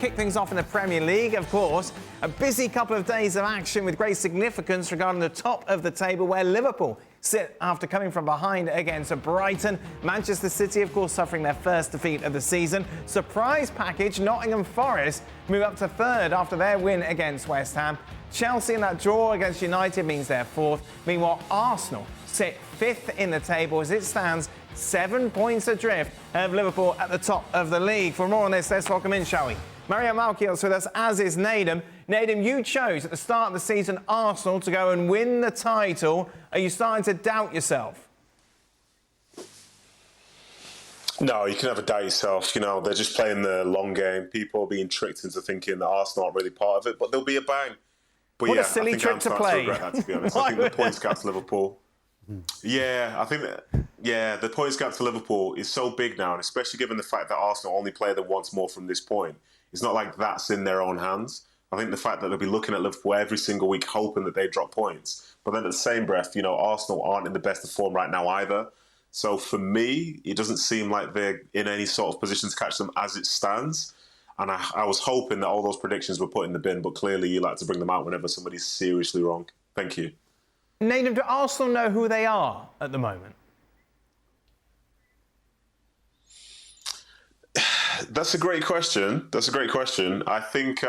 Kick things off in the Premier League, of course. A busy couple of days of action with great significance regarding the top of the table where Liverpool sit after coming from behind against Brighton. Manchester City, of course, suffering their first defeat of the season. Surprise package, Nottingham Forest move up to third after their win against West Ham. Chelsea in that draw against United means they're fourth. Meanwhile, Arsenal sit fifth in the table as it stands 7 points adrift of Liverpool at the top of the league. For more on this, let's welcome in, shall we? Mario Malkiel's with us, as is Nedum. Nedum, you chose at the start of the season Arsenal to go and win the title. Are you starting to doubt yourself? No, you can never doubt yourself. You know, they're just playing the long game. People are being tricked into thinking that Arsenal aren't really part of it, but there'll be a bang. But what a silly trick to play. To regret that, to be honest. I think the points gap to Liverpool. The points gap to Liverpool is so big now, and especially given the fact that Arsenal only play them once more from this point. It's not like that's in their own hands. I think the fact that they'll be looking at Liverpool every single week hoping that they drop points. But then at the same breath, you know, Arsenal aren't in the best of form right now either. So for me, it doesn't seem like they're in any sort of position to catch them as it stands. And I was hoping that all those predictions were put in the bin, but clearly you like to bring them out whenever somebody's seriously wrong. Thank you. Nedum, do Arsenal know who they are at the moment? That's a great question. I think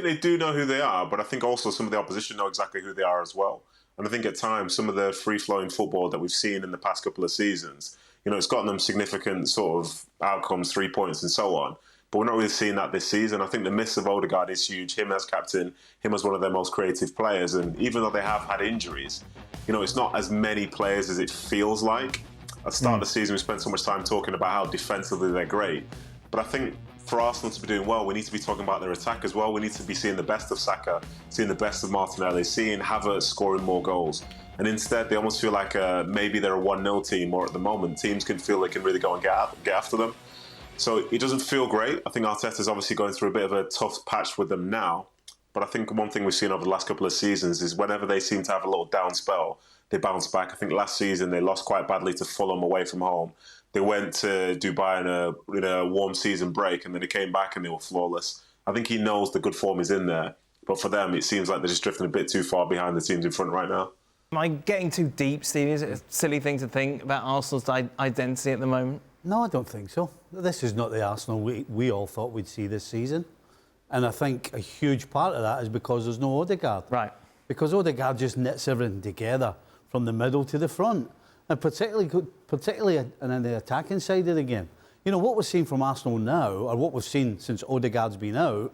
they do know who they are, but I think also some of the opposition know exactly who they are as well. And I think at times some of the free-flowing football that we've seen in the past couple of seasons, you know, it's gotten them significant sort of outcomes, 3 points and so on. But we're not really seeing that this season. I think the miss of Odegaard is huge. Him as captain, him as one of their most creative players. And even though they have had injuries, you know, it's not as many players as it feels like. At the start of the season, we spent so much time talking about how defensively they're great. But I think for Arsenal to be doing well, we need to be talking about their attack as well. We need to be seeing the best of Saka, seeing the best of Martinelli, seeing Havertz scoring more goals. And instead, they almost feel like maybe they're a 1-0 team, or at the moment, teams can feel they can really go and get after them. So it doesn't feel great. I think Arteta's obviously going through a bit of a tough patch with them now. But I think one thing we've seen over the last couple of seasons is whenever they seem to have a little down spell, they bounce back. I think last season they lost quite badly to Fulham away from home. They went to Dubai in a warm season break, and then they came back and they were flawless. I think he knows the good form is in there. But for them, it seems like they're just drifting a bit too far behind the teams in front right now. Am I getting too deep, Steve? Is it a silly thing to think about Arsenal's identity at the moment? No, I don't think so. This is not the Arsenal we all thought we'd see this season. And I think a huge part of that is because there's no Odegaard. Right. Because Odegaard just knits everything together from the middle to the front. And particularly in the attacking side of the game. You know, what we're seeing from Arsenal now, or what we've seen since Odegaard's been out,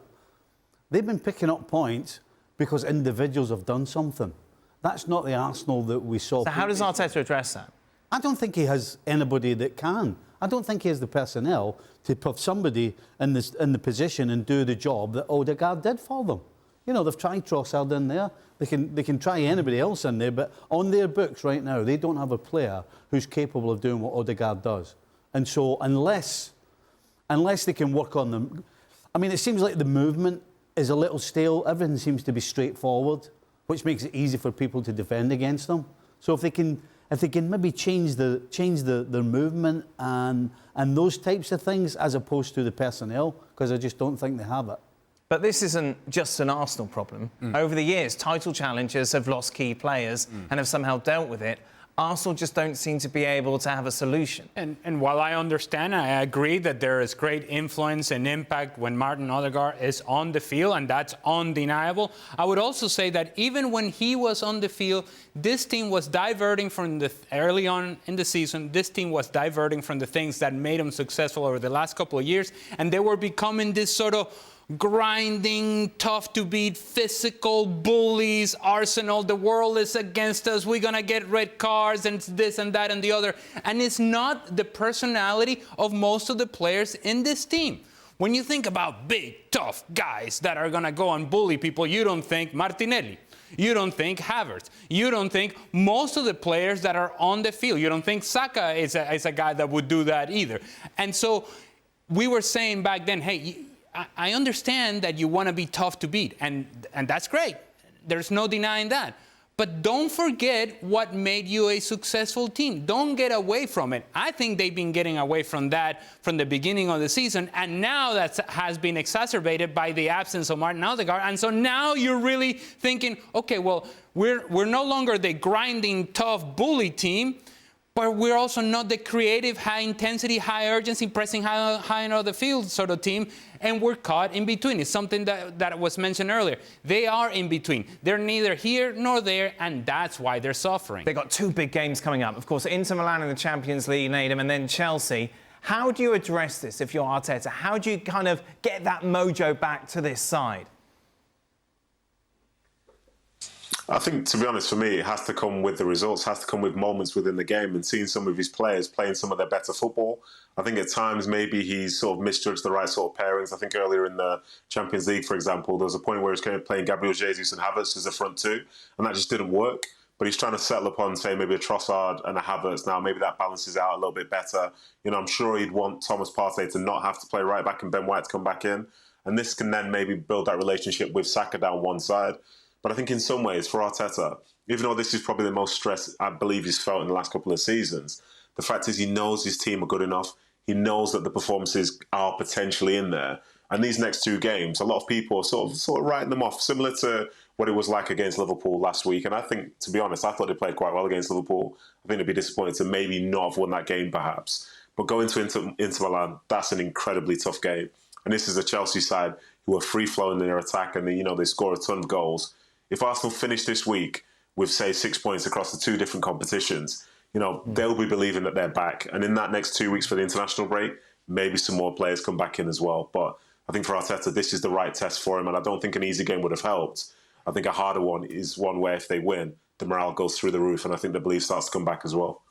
they've been picking up points because individuals have done something. That's not the Arsenal that we saw. So how does Arteta address that? I don't think he has anybody that can. I don't think he has the personnel to put somebody in the position and do the job that Odegaard did for them. You know, they've tried Trossard in there. They can try anybody else in there, but on their books right now, they don't have a player who's capable of doing what Odegaard does. And so unless they can work on them... I mean, it seems like the movement is a little stale. Everything seems to be straightforward, which makes it easy for people to defend against them. So if they can maybe change their movement and those types of things as opposed to the personnel, because I just don't think they have it. But this isn't just an Arsenal problem. Over the years, title challengers have lost key players and have somehow dealt with it. Arsenal just don't seem to be able to have a solution. And while I understand, I agree that there is great influence and impact when Martin Odegaard is on the field, and that's undeniable. I would also say that even when he was on the field, this team was diverting from early on in the season, this team was diverting from the things that made them successful over the last couple of years, and they were becoming this sort of grinding, tough to beat, physical bullies. Arsenal, the world is against us, we're gonna get red cards and this and that and the other. And it's not the personality of most of the players in this team. When you think about big, tough guys that are gonna go and bully people, you don't think Martinelli. You don't think Havertz. You don't think most of the players that are on the field. You don't think Saka is a guy that would do that either. And so we were saying back then, hey, I understand that you want to be tough to beat, and that's great. There's no denying that. But don't forget what made you a successful team. Don't get away from it. I think they've been getting away from that from the beginning of the season, and now that has been exacerbated by the absence of Martin Odegaard. And so now you're really thinking, okay, well, we're no longer the grinding, tough, bully team, but we're also not the creative, high-intensity, high-urgency, pressing high on the field sort of team, and we're caught in between. It's something that was mentioned earlier. They are in between. They're neither here nor there, and that's why they're suffering. They've got two big games coming up. Of course, Inter Milan in the Champions League, Nedum, and then Chelsea. How do you address this if you're Arteta? How do you kind of get that mojo back to this side? I think, to be honest, for me, it has to come with the results, has to come with moments within the game and seeing some of his players playing some of their better football. I think at times maybe he's sort of misjudged the right sort of pairings. I think earlier in the Champions League, for example, there was a point where he was kind of playing Gabriel Jesus and Havertz as a front two, and that just didn't work. But he's trying to settle upon, say, maybe a Trossard and a Havertz now. Maybe that balances out a little bit better. You know, I'm sure he'd want Thomas Partey to not have to play right back and Ben White to come back in. And this can then maybe build that relationship with Saka down one side. But I think in some ways, for Arteta, even though this is probably the most stress I believe he's felt in the last couple of seasons, the fact is he knows his team are good enough. He knows that the performances are potentially in there. And these next two games, a lot of people are sort of writing them off, similar to what it was like against Liverpool last week. And I think, to be honest, I thought they played quite well against Liverpool. I think they'd be disappointed to maybe not have won that game, perhaps. But going to Inter Milan, that's an incredibly tough game. And this is a Chelsea side who are free-flowing in their attack and they score a ton of goals. If Arsenal finish this week with, say, 6 points across the two different competitions, they'll be believing that they're back. And in that next 2 weeks for the international break, maybe some more players come back in as well. But I think for Arteta, this is the right test for him. And I don't think an easy game would have helped. I think a harder one is one where if they win, the morale goes through the roof. And I think the belief starts to come back as well.